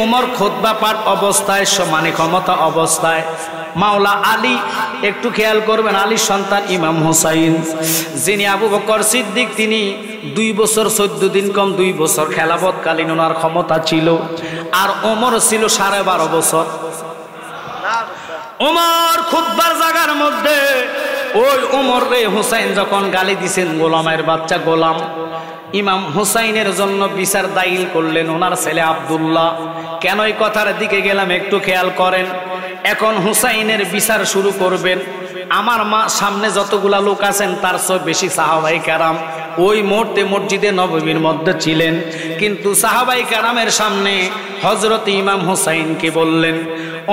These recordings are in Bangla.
ওমর খুতবা পাঠ অবস্থায় মানে ক্ষমতা অবস্থায় মাওলা আলী, একটু খেয়াল করবেন, আলীর সন্তান ইমাম হুসাইন, যিনি আবু বকর সিদ্দিক, তিনি 2 বছর 14 দিন কম 2 বছর খেলাফতকালীন ওনার ক্ষমতা ছিল। আর ওমর ছিল 12.5 বছর। ওমর খুতবার জায়গার মধ্যে ওই ওমর রে হুসাইন যখন গালি দিছেন, গোলামের বাচ্চা গোলাম, ইমাম হুসাইনের জন্য বিচার দাখিল করলেন ওনার ছেলে আব্দুল্লাহ। কেন এই কথার দিকে গেলাম একটু খেয়াল করেন। এখন হুসাইনের বিচার শুরু করবেন। আমার সামনে যতগুলা লোক আছেন তার চেয়ে বেশি সাহাবায়ে কেরাম ওই মুহূর্তে মসজিদে নববীর মধ্যে ছিলেন, কিন্তু সাহাবায়ে কেরামের সামনে হযরত ইমাম হুসাইনকে বললেন।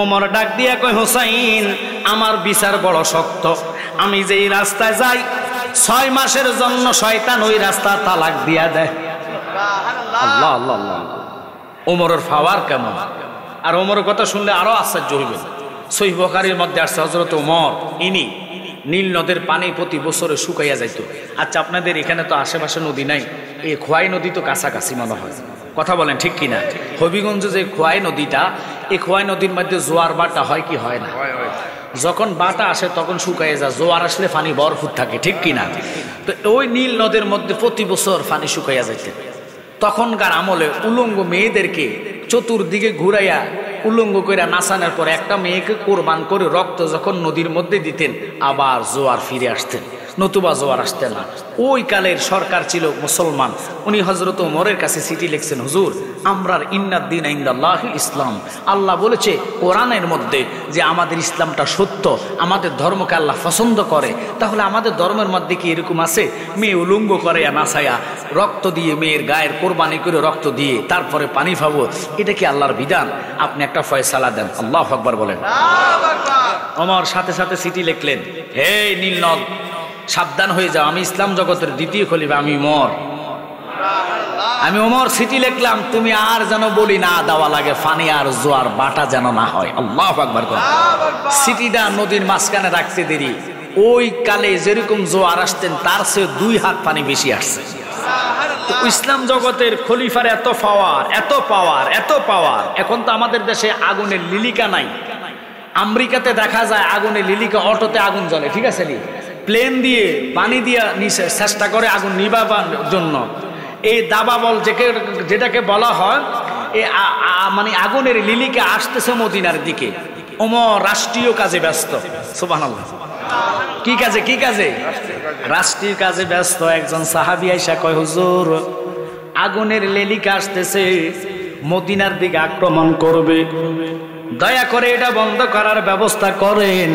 ওমর ডাক দিয়া কয়, হুসাইন, আমার বিচার বড় শক্ত, আমি যেই রাস্তায় যাই 6 মাসের জন্য শয়তান ওই রাস্তা তালাক দিয়া দেয়। আল্লাহ আল্লাহ আল্লাহ। ওমরের পাওয়ার কেমন! আর ওমরের কথা শুনলে আরো আশ্চর্য হইবেন। সহিহ বুখারীর মধ্যে আসছে হযরত ওমর ইনি নীল নদের পানি প্রতি বছরে শুকাইয়া যাইত। আচ্ছা, আপনাদের এখানে তো আশেপাশে নদী নাই, এই খোয়াই নদী তো কাছাকাছি মনে হয়, কথা বলেন ঠিক কিনা? হবিগঞ্জে যে খোয়াই নদীটা, এই খোয়াই নদীর মধ্যে জোয়ার বাটা হয় কি হয় না? যখন বাটা আসে তখন শুকাইয়ে যায়, জোয়ার আসলে পানি ভরপুর থাকে, ঠিক কিনা? তো ওই নীল নদের মধ্যে প্রতি বছর পানি শুকাইয়া যাইতে। তখনকার আমলে উলঙ্গ মেয়েদেরকে চতুর্দিকে ঘুরাইয়া উলঙ্গ করে নাচানোর পর একটা মেয়েকে কোরবান করে রক্ত যখন নদীর মধ্যে দিতেন, আবার জোয়ার ফিরে আসতেন, নতুবা জোয়ার আসতেন না। ওই কালের সরকার ছিল মুসলমান। উনি হযরত ওমরের কাছে চিঠি লিখছেন, হুজুর, আমরার ইন্নাদ্দিন ইনদাল্লাহিল ইসলাম, আল্লাহ বলেছে কোরআনের মধ্যে যে আমাদের ইসলামটা সত্য, আমাদের ধর্মকে আল্লাহ পছন্দ করে। তাহলে আমাদের ধর্মের মধ্যে কি এরকম আছে মেয়ে উলঙ্গ করে নাচায়া রক্ত দিয়ে, মেয়ের গায়ের কোরবানি করে রক্ত দিয়ে তারপরে পানি পাবো? এটা কি আল্লাহর বিধান? আপনি একটা ফয়সালা দেন। আল্লাহু আকবার বলেন। ওমর সাথে সাথে চিঠি লিখলেন, হে নীলনদ, সাবধান হয়ে যাও, আমি ইসলাম জগতের দ্বিতীয় খলিফা, আমি ওমর চিঠি লিখলাম, তুমি আর যেন বলি না দেওয়া লাগে পানি আর জোয়ার বাটা যেন না হয়। আল্লাহু আকবার করেন। চিঠিটা নদীর মাঝখানে রাখতে দেরি, ওই কালে যেরকম জোয়ার আসতেন তার চেয়ে 2 হাত পানি বেশি আসছে। ইসলাম জগতের খলিফার এত পাওয়ার, এত পাওয়ার, এত পাওয়ার। এখন তো আমাদের দেশে আগুনের লিলিকা নাই। আমেরিকাতে দেখা যায় আগুনের লিলিকা, অটোতে আগুন জ্বলে, ঠিক আছে নি, প্লেন দিয়ে পানি দিয়ে নিচে চেষ্টা করে আগুন নিভাবার জন্য। এই দাবাবল যেটাকে বলা হয়, মানে আগুনের লিলিকা আসতেছে মদিনার দিকে। ওমর রাষ্ট্রীয় কাজে ব্যস্ত। সুবহানাল্লাহ। কি কাজে? কি কাজে? রাষ্ট্রীয় কাজে ব্যস্ত। একজন সাহাবী আইসা কয়, হুজুর, আগুনের লিলিকা আসতেছে, মদিনার দিকে আক্রমণ করবে, দয়া করে এটা বন্ধ করার ব্যবস্থা করেন।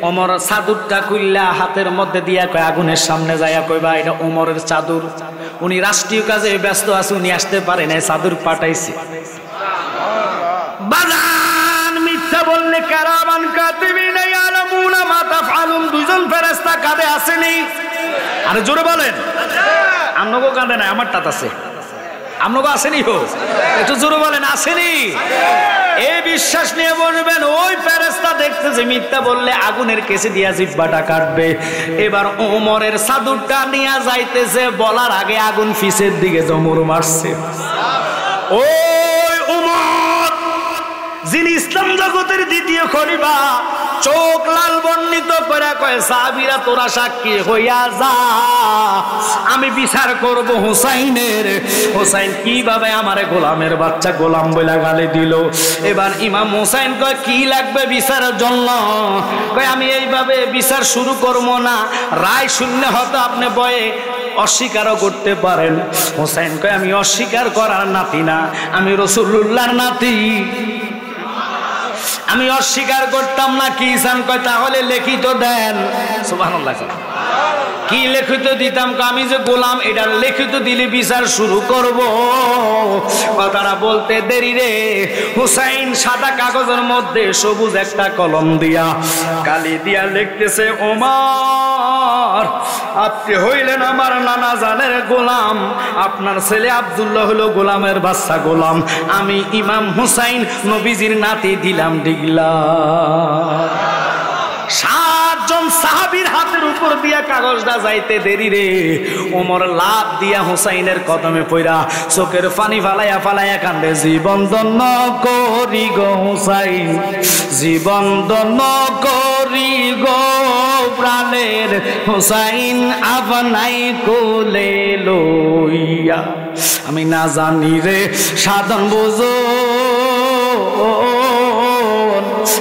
ওমর চাদরটা খুললা হাতের মধ্যে দিয়া কয়, আগুনের সামনে যাইয়া কইবা এটা ওমরের চাদর, উনি রাষ্ট্রীয় কাজে ব্যস্ত আছে, উনি আসতে পারেন, এই চাদর পাঠাইছে। বাজান মিথ্যা বললে কারামান কাতিবিন ইয়ালামুনা মা তাফআলুন, 2 জন ফেরেশতা কাঁধে আসেনি। আরে জোরে বলেন। আমনগো কাঁধে না, আমার টাত আছে। আমনগো আসেনি? হো একটু জোরে বলেন, আসেনি? এই বিশ্বাস নিয়ে বলবেন, ওই ফেরেশতা দেখতেছে মিথ্যা বললে আগুনের কেসে দিয়া জিহ্বাটা কাটবে। এবার ওমরের চাদরটা নিয়ে যাইতেছে, বলার আগে আগুন পিছের দিকে জমুর মারছে। ওই ওমর, যিনি ইসলাম জগতের দ্বিতীয় খলিফা, চোখ লাল বর্ণিত করে কয়, সাহাবীরা তোরা সাক্ষী হইয়া যা, আমি বিচার করব হুসাইনের। হুসাইন কিভাবে আমারে গোলামের বাচ্চা গোলাম বলে গালি দিল। এবার ইমাম হুসাইন কয়, কি লাগবে বিচারের জন্য? কয়, আমি এইভাবে বিচার শুরু করব না, রায় শূন্য হতো আপনি বয়ে অস্বীকারও করতে পারেন। হুসাইন কয়, আমি অস্বীকার করার নাতি না, আমি রাসূলুল্লাহর নাতি, আমি অস্বীকার করতাম না। কি চান? কয়, তাহলে লিখিত দেন। সুবহানাল্লাহ। কি লিখিত দিতাম? আমি যে গোলাম, এটা লিখিত দিলে বিচার শুরু করব। কথাটা বলতে দেরি রে, হুসাইন সাদা কাগজের মধ্যে সবুজ একটা কলম দিয়া কালি দিয়া লিখতেছে, ওমর, আপনি হইলেন আমার নানা জানের গোলাম, আপনার ছেলে আব্দুল্লাহ হলো গোলামের বাচ্চা গোলাম, আমি ইমাম হুসাইন নবীজির নাতি দিলাম ডিগলা। 7 জন সাহাবীর হাতের উপর উপর দিয়া কাগজটা যাইতে দেরি রে, ওমর লাভ দিয়া হুসাইনের কদমে পইরা চোখের পানি ফালাইয়া ফালাইয়া কান্দে, জীবন দন্ন করি গো হুসাইন, জীবন দন্ন করি গো প্রাণের হুসাইন, আপনাই কোলে লইয়া। আমি না জানি রে সাধন বুঝো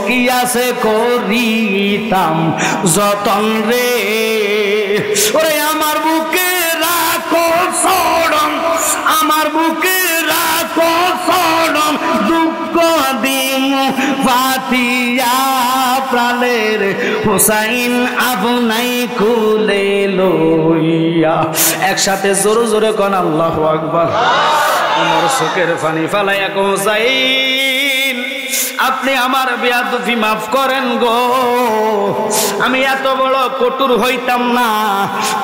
কি আছে করিতাম যতন রে, ওরে আমার বুকে রাখো শরণ, আমার বুকে রাখো শরণ, দুঃখ দিন পাতিয়া প্রাণের হুসাইন, আপনাই কুলে লইয়া। একসাথে জোরে জোরে কোন আল্লাহু আকবার। আমার চোখের পানি ফালাইয়া হুসাইন, আপনি আমার বেয়াদবি মাফ করেন গো, আমি এত বড় কটুর হইতাম না,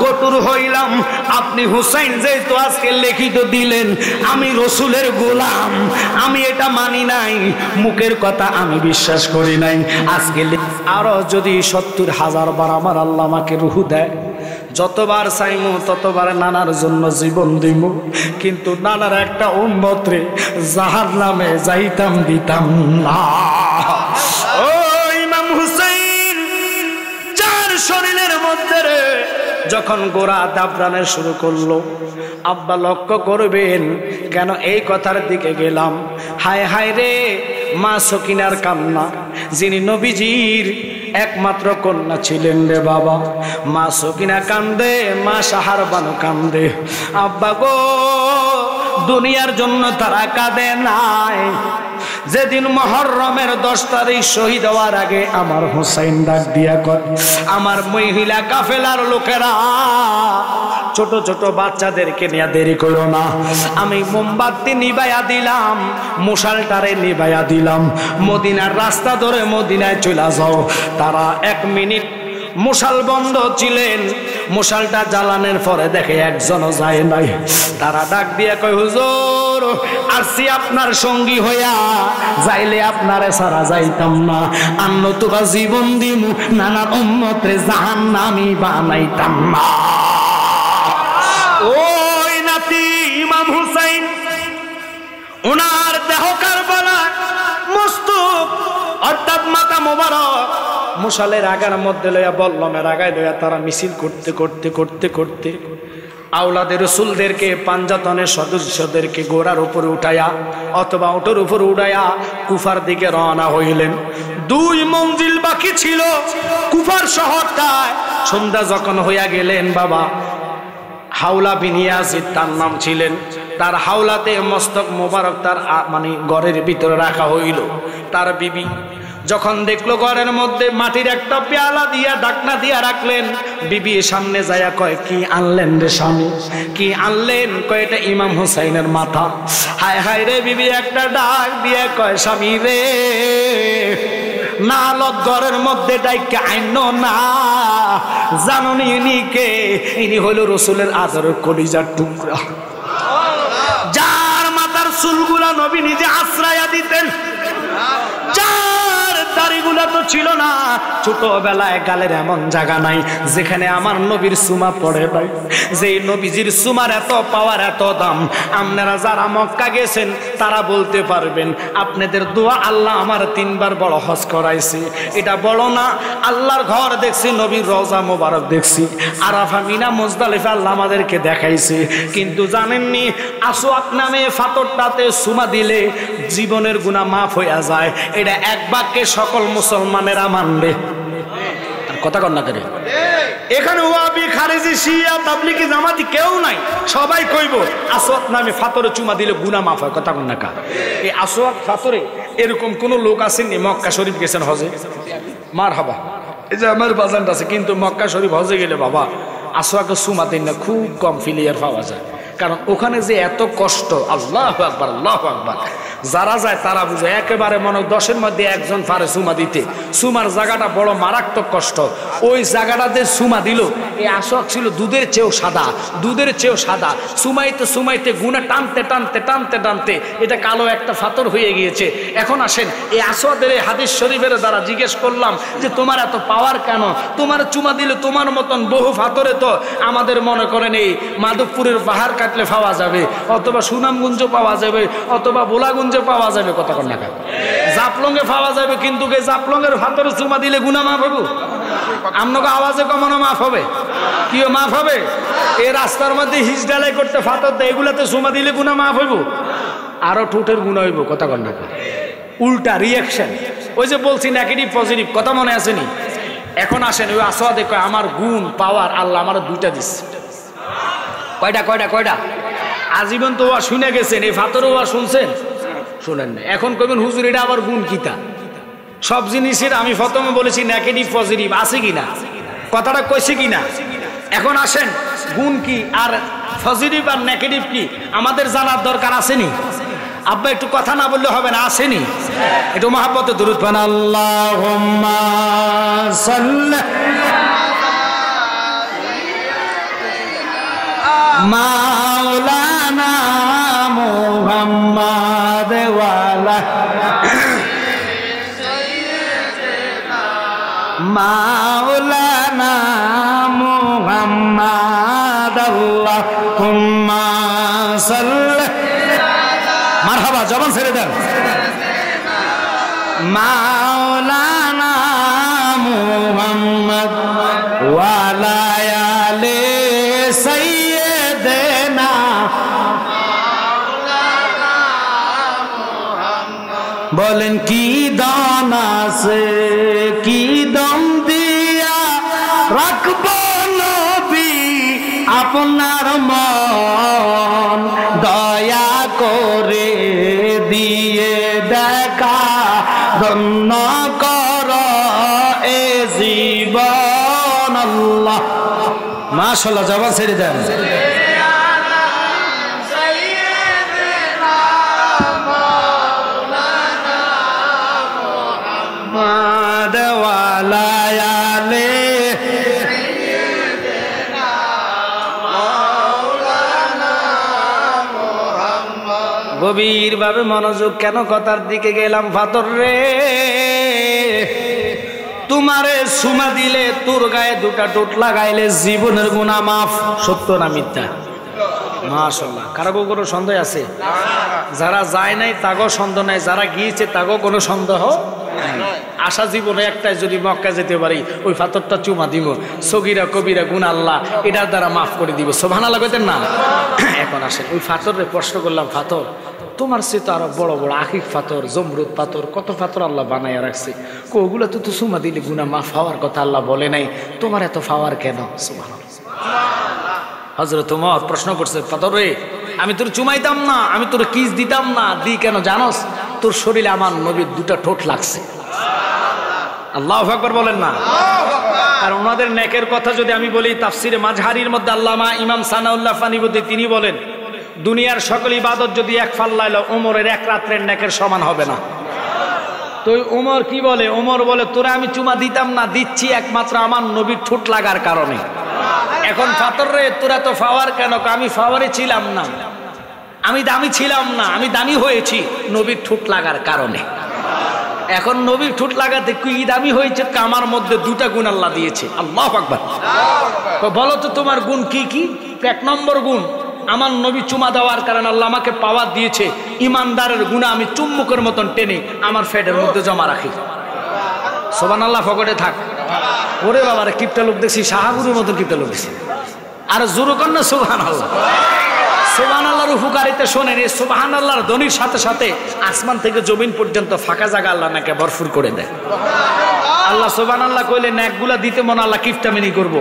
কটুর হইলাম। আপনি হুসাইন যেহেতু আজকে লিখিত দিলেন আমি রসুলের গোলাম, আমি এটা মানি নাই, মুখের কথা আমি বিশ্বাস করি নাই। আজকে আরো যদি 70,000 বার আমার আল্লাহ আমাকে রুহ দেয়, যতবার চাইমু ততবার নানার জন্য জীবন দিব, কিন্তু নানার একটা উম্মত রে জাহান্নামে যাইতাম দিতাম না। ও ইমাম হুসাইন যার শরীরের মধ্যে রে যখন গোড়া দাবরানের শুরু করলো, আব্বা লক্ষ্য করবেন কেন এই কথার দিকে গেলাম, হায় হায় রে মা সকিনার কান্না, যিনি নবীজির একমাত্র কন্যা ছিলেন রে বাবা। মা সকিনা কান্দে, মা সাহার বানু কান্দে, আব্বা গো দুনিয়ার জন্য তারা কাঁদে নাই। যেদিন মুহররমের 10 তারিখ শহীদ হওয়ার আগে আমার হুসাইন ডাক দিয়া কয়, আমার মহিলা কাফেলার লোকেরা ছোট ছোট বাচ্চাদেরকে নিয়ে দেরি করো না, আমি মোমবাতি নিভাইয়া দিলাম, মশালটারে নিভাইয়া দিলাম, মদিনার রাস্তা ধরে মদিনায় চলে যাও। তারা 1 মিনিট মশাল বন্ধ ছিলেন, মশালটা জ্বালানোর পরে দেখে একজনও যায় নাই। তারা ডাক দিয়ে কয়, হুজুর আসছি আপনার সঙ্গী হইয়া, যাইলে আপনারে সারা যাইতাম না, আন্ন তোরা জীবন দিমু, নানার উম্মতরে জাহান্নামী বানাইতাম না। ওই নাতি ইমাম হুসাইন, ওনার দেহ কারবালা মস্তক অর্থাৎ মাথা মোবারক মশালের আগার মধ্যে লইয়া বল্লমের আগায় লইয়া তারা মিছিল করতে করতে করতে করতে আওলাদের রসুলদেরকে, পাঞ্জাতনের সদস্যদেরকে গোড়ার উপরে উঠাইয়া অথবা ওটার উপরে উঠাইয়া কুফার দিকে রওনা হইলেন। 2 মঞ্জিল বাকি ছিল কুফার শহরটায়। সন্ধ্যা যখন হইয়া গেলেন বাবা, হাওলা বিন ইয়াজিদ তার নাম ছিলেন, তার হাওলাতে মস্তক মোবারক তার মানে ঘরের ভিতরে রাখা হইল। তার বিবি যখন দেখলো ঘরের মধ্যে মাটির একটা পেয়ালা দিয়া ঢাকনা দিয়া রাখলেন, বিবি সামনে যায়া কয়, কি আনলেন রে স্বামী, কি আনলেন? কয়, এটা ইমাম হুসাইনের মাথা। হায় হায় রে, বিবি একটা ডাক দিয়ে কয়, স্বামী রে নালত ঘরের মধ্যে ডাইকা আইন না, জানুনি ইনি কে? ইনি হইল রসুলের আদরের কলিজার টুকরা, যার মাথার চুলগুলা নবী নিজে আশ্রয়া দিতেন, যার দাড়িগুলা তো ছিল না, ছোটবেলায় গালের এমন জায়গা নাই যেখানে আমার নবীর সুমা পড়ে নাই। যে নবীজির সুমার এত পাওয়ার, এত দাম, আপনারা যারা মক্কা গেছেন তারা বলতে পারবেন, আপনাদের দোয়া আল্লাহ আমার 3 বার বড় হজ করাইছে। এটা বড় না, আল্লাহর ঘর দেখছি, নবীর রওজা মোবারক দেখছি, আরাফা, মিনা, মুজদালিফা আল্লাহ আমাদেরকে দেখাইছে। কিন্তু জানেননি আসওয়াক নামে ফাতরটাতে সুমা দিলে জীবনের গুনাহ মাফ হইয়া যায়। এটা এক বাক্যে সকল মুসলমানেরা মানবে। আর কথা কন না করে, এখানে ওয়াহাবি, খারেজি, শিয়া, তাবলিগি, জামাতি কেউ নাই, সবাই কইব আসওয়াক নামে ফাতরে চুমা দিলে গুনাহ মাফ হয়। কথা কন না কা? এই আসওয়াক ফাতরে এরকম কোন লোক আসেননি মক্কা শরীফ গেছেন হজে? মারহাবা, এই যে আমার বাজানটা আছে, কিন্তু মক্কা শরীফ হজে গেলে বাবা আসওয়াকে চুমা দেন না, খুব কম ফিলিয়ার পাওয়া যায়। কারণ ওখানে যে এত কষ্ট, আল্লাহু আকবার, আল্লাহু আকবার। যারা যায় তারা বুঝে, একেবারে মনে 10-এর মধ্যে একজন পারে চুমা দিতে। চুমার জায়গাটা বড় মারাত্মক কষ্ট। ওই জায়গাটাতে চুমা দিল, এই আসক ছিল দুধের চেয়েও সাদা, দুধের চেয়েও সাদা। চুমাইতে চুমাইতে গুণা টানতে টানতে টানতে টানতে এটা কালো একটা ফাতর হয়ে গিয়েছে। এখন আসেন এই আসওয়াদের এই হাদিস শরীফের দ্বারা জিজ্ঞেস করলাম যে তোমার এত পাওয়ার কেন? তোমার চুমা দিলে তোমার মতন বহু ফাতরে তো আমাদের মনে করেন এই মাধবপুরের পাহাড় কাটলে পাওয়া যাবে, অথবা সুনামগঞ্জ পাওয়া যাবে, অথবা বোলাগঞ্জে পাওয়া যাবে, কতক্ষণ না জাফলংয়ে পাওয়া যাবে। কিন্তু জাফলংয়ের ফাতরে চুমা দিলে গুনাহ মাফ হবে? আপনাকে আওয়াজে কমানো মাফ হবে? কিও মাফ হবে? এই রাস্তার মধ্যে হিজ ডালাই করতে ফাতর দেয়, এগুলাতে চুমা দিলে গুনাহ মাফ হইব? আরো ঠোঁটের গুনাহ হইব, কতক্ষণ না উল্টা রিয়াকশন। ওই যে বলছি নেগেটিভ পজিটিভ, কথা মনে আসেনি? এখন আসেন ওই আসওয়াদে কয় আমার গুণ পাওয়ার আল্লাহ আমার দুইটা দিচ্ছে। কয়টা কয়টা কয়টা? আজীবন তো ওয়া শুনে গেছেন, এই ফাতর ওয়া শুনছেন? শুনেন না। এখন কইবেন হুজুর এটা আবার গুণ কিতা? সব জিনিসের আমি প্রথমে বলেছি নেগেটিভ পজিটিভ আছে কিনা, কথাটা কইছে কিনা। এখন আসেন গুণ কি আর পজিটিভ আর নেগেটিভ কি আমাদের জানার দরকার আসেনি? আব্বা একটু কথা না বললে হবে না, আসেনি? একটু মহাব্বতে দুরূদ পড়েন, আল্লাহুম্মা সাল্লি মাওলানা মুহাম্মাদ ওয়ালা মাওলানা মুহাম্মাদ আল্লাহুম্মা সাল্লি মারহাবা, জবান ছেড়ে দেন। মাওলানা মুহাম্মদ ওয়ালা আলি সাইয়্যিদিনা বলেন কি দান আছে, কি দম দিয়া রাখব নবী আপনার মন, দয়া করে দিয়ে দেখা ধন্য কর এ জীবন। আল্লাহ মাশাআল্লাহ, জবান ছেড়ে দেন। গভীর ভাবে মনোযোগ, কেন কথার দিকে গেলাম? ফাতর রে, তোমারে সুমা দিলে তোর গায়ে দুটা টোট লাগাইলে জীবনের গুনাহ মাফ, সত্য না মিথ্যা? মাশাআল্লাহ। কারো কোনো সন্দেহ আছে? যারা যায় নাই তাগো সন্দেহ নাই, যারা গিয়েছে তাগো কোনো সন্দেহ আশা জীবনে একটাই, যদি মক্কা যেতে পারি ওই ফাতরটা চুমা দিব, সগীরা কবিরা গুনাহ আল্লাহ এটার দ্বারা মাফ করে দিব। সুবহানাল্লাহ কইতেন না? এখন আসেন ওই ফাতরে প্রশ্ন করলাম, ফাতর তোমার সে তো আরো বড় বড় আকিক পাথর, জমরুদ পাথর, কত পাথর আল্লাহ বানাইয়া রাখছে, ওগুলো তো চুমা দিলে গুনাহ মাফ হওয়ার কথা আল্লাহ বলে নাই, তোমার এত পাওয়ার কেন? সুবহানাল্লাহ। হযরত ওমর প্রশ্ন করছে, ফাতর রে, আমি তোর চুমাইতাম না, আমি তোর কিস দিতাম না, দি কেন জানোস? তোর শরীরে আমার নবীর দুটা ঠোঁট লাগছে। আল্লাহু আকবার বলেন না? আর ওনাদের নেকের কথা যদি আমি বলি, তাফসিরে মাজহারির মধ্যে আল্লামা ইমাম সানাউল্লাহ ফানিবুদ্দি তিনি বলেন, দুনিয়ার সকল ইবাদত যদি এক ফাল্লাইল ওমরের এক রাত্রের নেকের সমান হবে না। তো ওমর কি বলে? ওমর বলে, তোরা আমি চুমা দিতাম না, দিচ্ছি একমাত্র আমার নবীর ঠোঁট লাগার কারণে। এখন ফাতর রে, তোরা তো ফাওয়ার কেন? আমি ফাওয়ারে ছিলাম না, আমি দামি ছিলাম না, আমি দামি হয়েছি নবীর ঠোঁট লাগার কারণে। এখন নবীর ঠোঁট লাগাতে কি দামি হয়েছে? আমার মধ্যে দুটা গুণ আল্লাহ দিয়েছে। আল্লাহু আকবার। বলো তো তোমার গুণ কি কি? এক নম্বর গুণ, আমার নবী চুমা দেওয়ার কারণে আল্লাহ আমাকে পাওয়ার দিয়েছে, ইমানদারের গুণা আমি চুম্বকের মতন টেনে আমার ফেটের মধ্যে জমা রাখি। সুবহানাল্লাহ, ফকটে থাক। ওরে বাবারে, কিপটা লোক দেখছি, শাহাবুরের মতন কিপটা লোক দেখছি। আর জোর কর না সুবহানাল্লাহ। সুবহানাল্লাহর উপকারিতা শোনেন, এই সুবহানাল্লাহর ধ্বনির সাথে সাথে আসমান থেকে জমিন পর্যন্ত ফাঁকা জায়গা আল্লাহ নাকি ভরপুর করে দেয়। আল্লাহ সুবহানাল্লাহ কইলে নেকগুলা দিতে মন আল্লাহ কিফটামিনি করব।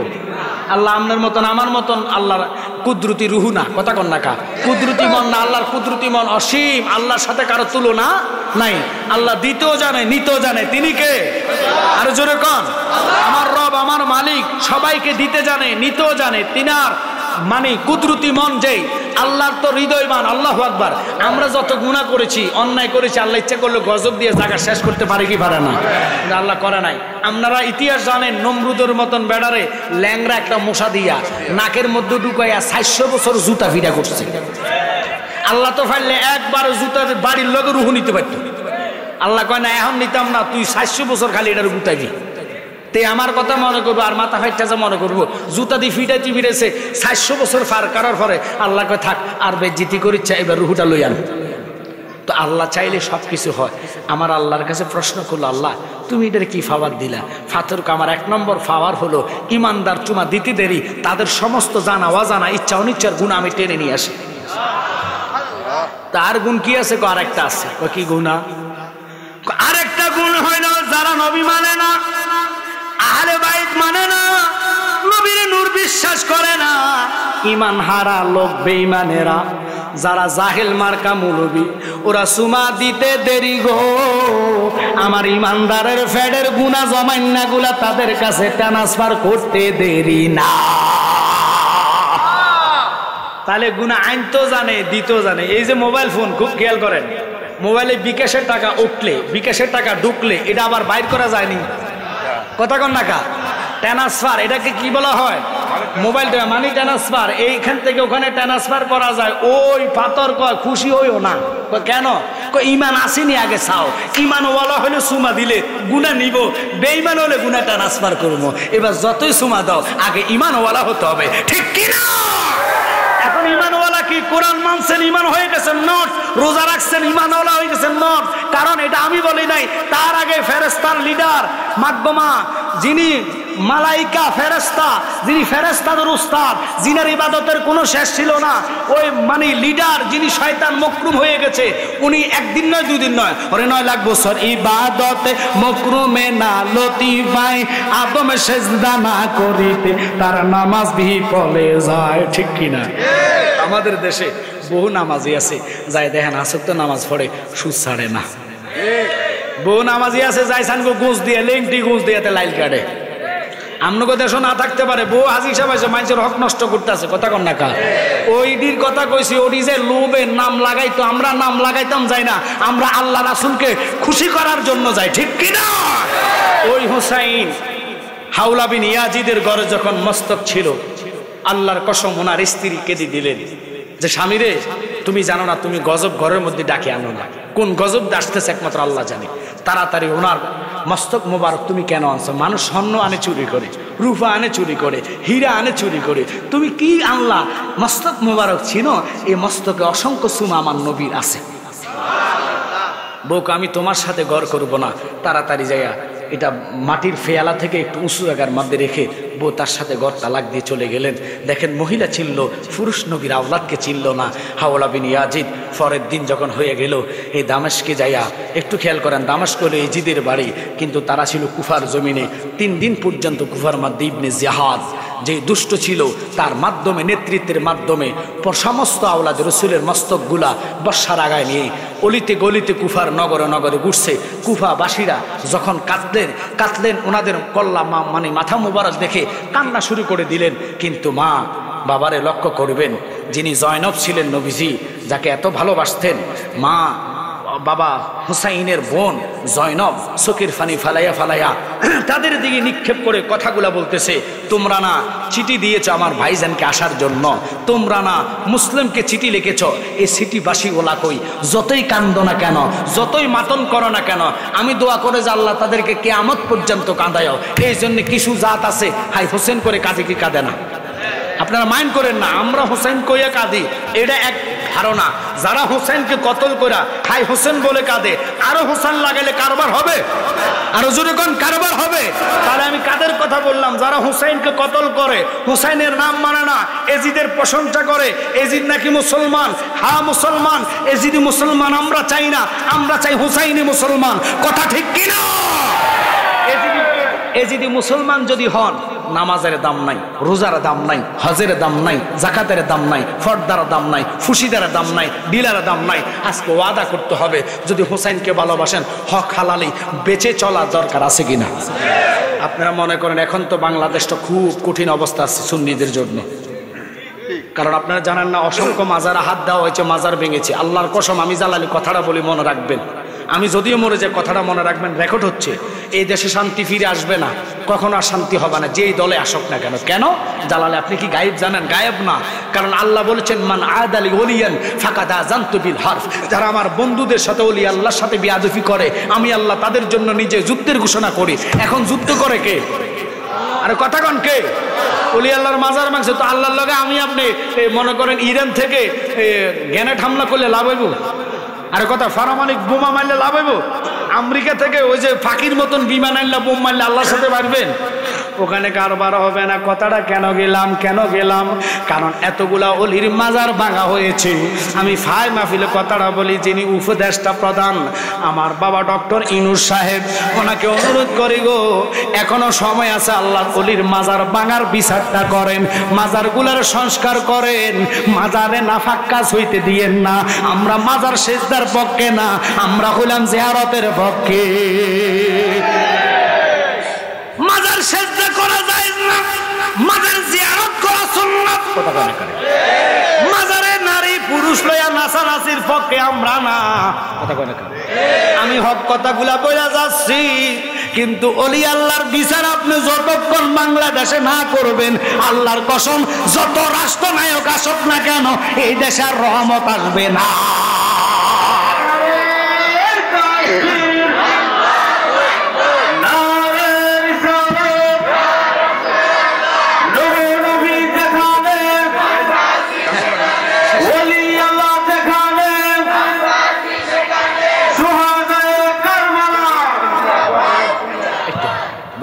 আল্লাহ আপনার মতন আমার মতন আল্লাহর কুদরতি রুহু না, কথা কন না কা, কুদরতি মন না, আল্লাহর কুদরতি মন অসীম, আল্লাহর সাথে কারো তুলনা নাই। আল্লাহ দিতেও জানে, নিতেও জানে, তিনি কে? আরো জোরে কন, আমার রব, আমার মালিক, সবাইকে দিতে জানে, নিতেও জানে। তিনার মানে কুদরতি মন যেই আল্লাহর তো হৃদয়বান, আল্লাহু আকবার। আমরা যত গুনাহ করেছি, অন্যায় করেছি, আল্লাহ ইচ্ছা করলে গজব দিয়ে জায়গা শেষ করতে পারে কি পারে না? আল্লাহ করে নাই। আপনারা ইতিহাস জানেন, নমরুদের মতন বেড়ারে ল্যাংরা একটা মশা দিয়া নাকের মধ্যে ঢুকাইয়া 400 বছর জুতা ফিটা করছে। আল্লাহ তো ফাইলে একবার জুতার বাড়ির লোকের রুহু নিতে পারত। আল্লাহ কয় না, এখন নিতাম না, তুই 400 বছর খালি এটার গুতাইবি। তে আমার কথা মনে করবো আর মাথা ফাইটা যা মনে করবো, জুতা দিয়ে ফিটাইতে ফিরেছে 400 বছর পার করার পরে আল্লাহ কয় থাক, আর বেজ্জিতি করিচ্ছে, এবার রুহুটা লই আন। তো আল্লাহ চাইলে সব কিছু হয়। আমার আল্লাহর কাছে প্রশ্ন করলো, আল্লাহ তুমি এটার কি ফাওয়ার দিলা? ফাতরকে আমার 1 নম্বর ফাওয়ার হলো ইমানদার চুমা দিতে দেরি তাদের সমস্ত জানা অজানা ইচ্ছা অনিচ্ছার গুণ আমি টেনে নিয়ে আসি। তার গুণ কি আছে? আরেকটা আছে। কি গুণা? আরেকটা গুণ হইল যারা নবী মানে না, আহলে বাইত মানে না, নবীর নূর বিশ্বাস করে না, ঈমান হারা লোক বেঈমানেরা, যারা জাহেল মার্কা মৌলবী, ওরা সুমা দিতে দেরি গো। আমার ইমানদারের ফেডের গুনাহ জমাইন্না গুলা তাদের কাছে ট্রান্সফার করতে দেরি না। তাহলে গুনাহ আনতেও জানে, দিতেও জানে। এই যে মোবাইল ফোন, খুব খেয়াল করেন, মোবাইলে বিকাশের টাকা উঠলে, বিকাশের টাকা ঢুকলে এটা আবার বাইর করা যায়নি। কথা কোন টাকা ট্রান্সফার, এটাকে কি বলা হয়? Mobile money transfer. এইখান থেকে ওখানে ট্রান্সফার করা যায়। ওই পাথর কয় খুশি হইও না। কেন? ইমান আসেনি, আগে চাও। ইমানওয়ালা হলে সুমা দিলে গুনাহ নিব, বেঈমান হলে গুনাহ ট্রান্সফার করবো। এবার যতই সুমা দাও, আগে ইমানওয়ালা হতে হবে, ঠিক কিনা? এখন ইমানওয়ালা কি? কোরআন মানছেন, ইমান হয়ে গেছেন নট। রোজা রাখছেন, ইমানওয়ালা হয়ে গেছেন নট। কারণ এটা আমি বলি নাই, তার আগে ফেরেশতার লিডার মাগমা, যিনি মালাইকা ফেরেশতা, যিনি ফেরেশতাদের উস্তাদ, যিনার ইবাদতের কোনো শেষ ছিল না, ওই মানে লিডার যিনি শয়তান মকরুম হয়ে গেছে, উনি একদিন নয়, 2 দিন নয়, ওরে 9 লাখ বছর ইবাদতে মকরুমে না লতিফাই, আদম সেজদা না করিতে তার নামাজ বিফলে যায়, ঠিক কিনা? আমাদের দেশে বহু নামাজি আছে, যাই দেখেন আসক তো নামাজ পড়ে, সুদ ছাড়ে না। বহু নামাজি আছে, যাই সানগো গুঁজ দিয়ে, লেংটি গুঁজ দিয়ে লাইল কাটে। আমনগো দেশও না থাকতে পারে, বহু হাজি সাহেব আছে মানুষের হক নষ্ট করতেছে। কথা কন না কা? ওইটির কথা কইছি, ওটি যে লোভে নাম লাগাইতো, আমরা নাম লাগাইতাম যাই না, আমরা আল্লাহ রাসূলকে খুশি করার জন্য যাই, ঠিক কিনা? ওই হুসাইন হাওলা বিন ইয়াজিদের ঘরে যখন মস্তক ছিল, আল্লাহর কসম ওনার স্ত্রী কেঁদে দিলেন যে স্বামী রে, তুমি জানো না তুমি গজব ঘরের মধ্যে ডাকে আনো না, কোন গজব আসতেছে একমাত্র আল্লাহ জানে। তাড়াতাড়ি ওনার মস্তক মোবারক তুমি কেন আনছো? মানুষ স্বর্ণ আনে চুরি করে, রূপা আনে চুরি করে, হীরা আনে চুরি করে, তুমি কি আনলা? মস্তক মোবারক ছিল, এই মস্তকে অসংখ্য সুমা আমার নবীর আছে। বউকে আমি তোমার সাথে ঘর করব না, তাড়াতাড়ি যাইয়া এটা মাটির ফেয়ালা থেকে একটু উঁচু জায়গার মধ্যে রেখে বউ তার সাথে ঘর তালাক দিয়ে চলে গেলেন। দেখেন মহিলা চিনল, পুরুষ নবীর আওলাদকে চিনল না। হাওলা বিন ইয়াজিদ পরের দিন যখন হয়ে গেল, এই দামেস্কে যাইয়া, একটু খেয়াল করেন, দামেস্ক হলো ইজিদের বাড়ি, কিন্তু তারা ছিল কুফার জমিনে। 3 দিন পর্যন্ত কুফার মধ্যে ইবনে জিহাদ যে দুষ্ট ছিল, তার মাধ্যমে, নেতৃত্বের মাধ্যমে সমস্ত আওলাদ রসুলের মস্তকগুলা বর্ষার আগায় নিয়ে অলিতে গলিতে কুফার নগরে নগরে ঘুরছে। কুফাবাসীরা যখন কাঁদলেন, ওনাদের কল্লা মানে মাথা মুবারক দেখে কান্না শুরু করে দিলেন। কিন্তু মা বাবারে লক্ষ্য করবেন, যিনি জয়নব ছিলেন নবীজি, যাকে এত ভালোবাসতেন, মা বাবা হুসাইনের বোন জয়নব চোখের পানি ফালাইয়া ফালাইয়া তাদের দিকে নিক্ষেপ করে কথাগুলা বলতেছে, তোমরা না চিঠি দিয়েছ আমার ভাইজানকে আসার জন্য, তোমরা না মুসলিমকে চিঠি লিখেছ, এই চিঠিবাসী ওলা কই, যতই কান্দো না কেন, যতই মাতন করো না কেন, আমি দোয়া করে যে আল্লাহ তাদেরকে কিয়ামত পর্যন্ত কাঁদায়। এই জন্য কিছু জাত আছে হাই হোসেন করে কাঁদে কি কাঁদে না? আপনারা মাইন্ড করেন না, আমরা হোসেন কইয়া কাঁদি, এটা এক ধারণা। যারা হোসেনকে কতল করা হাই হোসেন বলে কাঁদে, আরো হোসেন লাগাইলে কারবার হবে, আরো জোরে কোন কারবার হবে। তাহলে আমি কাদের কথা বললাম? যারা হুসাইনকে কতল করে, হুসাইনের নাম মানে না, এজিদের প্রশংসা করে, এজিদ নাকি মুসলমান। হ্যাঁ মুসলমান, এজিদি মুসলমান আমরা চাই না, আমরা চাই হুসাইনি মুসলমান। কথা ঠিক কিনা? এজিদি মুসলমান যদি হন, নামাজের দাম নাই, রোজার দাম নাই, হজের দাম নাই, জাকাতের দাম নাই, ফর্দার দাম নাই, ফুসিদার দাম নাই, ডিলার দাম নাই। আজকে ওয়াদা করতে হবে, যদি হুসাইনকে ভালোবাসেন, হক হালালি বেঁচে চলা দরকার আছে কিনা? আপনারা মনে করেন এখন তো বাংলাদেশটা খুব কঠিন অবস্থা আছে সুন্নিদের জন্য, কারণ আপনারা জানেন না, অসংখ্য মাজারে হাত দেওয়া হয়েছে, মাজার ভেঙেছে। আল্লাহর কসম, আমি জালালি কথাটা বলি, মনে রাখবেন। আমি যদিও মরে যাই, কথাটা মনে রাখবেন, রেকর্ড হচ্ছে। এই দেশে শান্তি ফিরে আসবে না, কখনো আর শান্তি হবে না, যেই দলে আসুক না কেন। কেন জালালে? আপনি কি গায়েব জানেন? গায়েব না, কারণ আল্লাহ বলেছেন মান আদালি ওলিয়ান ফাকাদ আযানতু বিল হারব। যারা আমার বন্ধুদের সাথে ওলি আল্লাহর সাথে বিয়াদফি করে, আমি আল্লাহ তাদের জন্য নিজে যুদ্ধের ঘোষণা করি। এখন যুদ্ধ করে কে? আরে কথা কন কে? ওলি আল্লাহর মাজার মাংস তো আল্লাহর লগে আমি আপনি মনে করেন ইরান থেকে গ্যানেট হামলা করলে লাভ হইব? আরে কথা, পারমাণবিক বোমা মারলে লাভ হইব? আমেরিকা থেকে ওই যে ফাঁকির মতন বিমান আনলে, বোম মারলে আল্লাহর সাথে পারবেন? ওখানে কারবার হবে না। কথাটা কেন গেলাম? কারণ এতগুলা অলির মাজার ভাঙা হয়েছে। আমি ফাই মাহফিলে কথাটা বলি, যিনি উপদেষ্টা প্রধান আমার বাবা ডক্টর ইনুস সাহেব, ওনাকে অনুরোধ করি গো, এখনো সময় আছে, আল্লাহর অলির মাজার ভাঙার বিচারটা করেন, মাজারগুলার সংস্কার করেন, মাজারে নাফাক কাজ হইতে দিয়েন না। আমরা মাজার সেজদার পক্ষে না, আমরা হইলাম জিয়ারতের পক্ষে। মাজার সেজদা করা যায় না, মাজার জিয়ারত করা সুন্নাত। কথা বলে করে মাজারে নারী পুরুষ লইয়া নাচানাচির পক্ষে আমরা না। কথা বলে করে আমি হক কথাগুলা বলে যাচ্ছি, কিন্তু ওলি আল্লাহর বিচার আপনি যতক্ষণ বাংলাদেশে না করবেন, আল্লাহর কসম যত রাষ্ট্রনায়ক আসুক না কেন, এই দেশে আর রহমত আসবে না।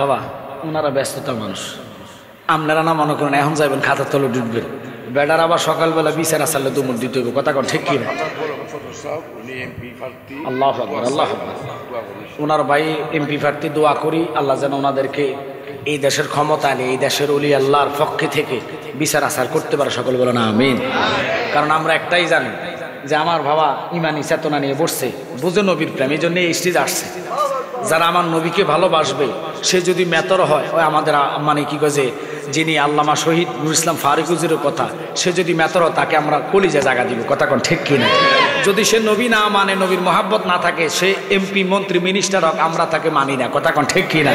বাবা, ওনারা ব্যস্ততা মানুষ, আপনারা না মনে করেন এখন যাবেন খাতার তলে ডুববেন, বেটার আবার সকালবেলা বিচার আসালে দুমুর দিতে হবে। কথা কন ঠিক কি না? আল্লাহ আকবার, আল্লাহ আকবার। ওনার ভাই এমপি প্রার্থী, দোয়া করি আল্লাহ যেন ওনাদেরকে এই দেশের ক্ষমতা নেই, এই দেশের ওলি আল্লাহর পক্ষে থেকে বিচার আচার করতে পারে। সকল বলে না আমিন। কারণ আমরা একটাই জানি যে আমার বাবা ইমানি চেতনা নিয়ে বসছে, বুঝে নবীর প্রেম, এই জন্য এই স্টেজ আসছে। যারা আমার নবীকে ভালোবাসবে, সে যদি মেতর হয়, ওই আমাদের মানে কি কয়ে, যিনি আল্লামা শহীদ নুরুল ইসলাম ফারুক হুজুরের কথা, সে যদি মেতর হয়, তাকে আমরা কলিজা জায়গা দিব। কথা কোন ঠিক কিনা? যদি সে নবী না মানে, নবীর মহাব্বত না থাকে, সে এমপি মন্ত্রী মিনিস্টার হোক, আমরা তাকে মানি না। কথা কোন ঠিক কিনা?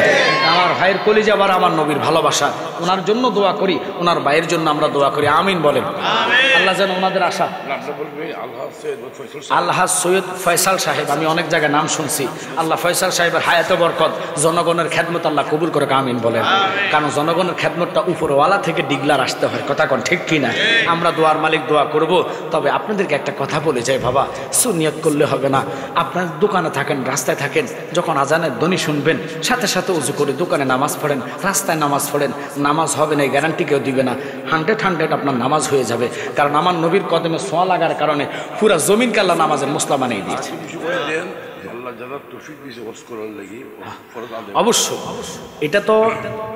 আমার ভাইয়ের কলিজা আবার আমার নবীর ভালোবাসা, ওনার জন্য দোয়া করি, ওনার ভাইয়ের জন্য আমরা দোয়া করি। আমিন বলেন। আল্লাহ যেন ওনাদের আশা। আল্লাহ সৈয়দ ফয়সাল সাহেব, আমি অনেক জায়গায় নাম শুনছি, আল্লাহ ফয়সাল সাহেবের হায়াতে বরকত, জনগণের খেদমত আল্লাহ কবুল করে। আমিন বলেন। কারণ জনগণের খেদমতটা উপরওয়ালা থেকে ডিগলার আসতে হয়। কথা কোন ঠিক কিনা? আমরা দোয়ার মালিক, দোয়া করব। তবে আপনাদেরকে একটা কথা বলে যাই বাবা, সুনিয়ত করলে হবে না। আপনার দোকানে থাকেন, রাস্তায় থাকেন, যখন আজানের ধ্বনি শুনবেন, সাথে সাথে উজু করে দোকানে নামাজ পড়েন, রাস্তায় নামাজ পড়েন। নামাজ হবে না এই গ্যারান্টি কেউ দিবে না, 100 আপনার নামাজ হয়ে যাবে। কারণ আমার নবীর কদমে ছোঁয়া লাগার কারণে পুরা জমিন কাল্লা নামাজের মুসলা বানিয়ে দিয়েছে। অবশ্যই এটা তো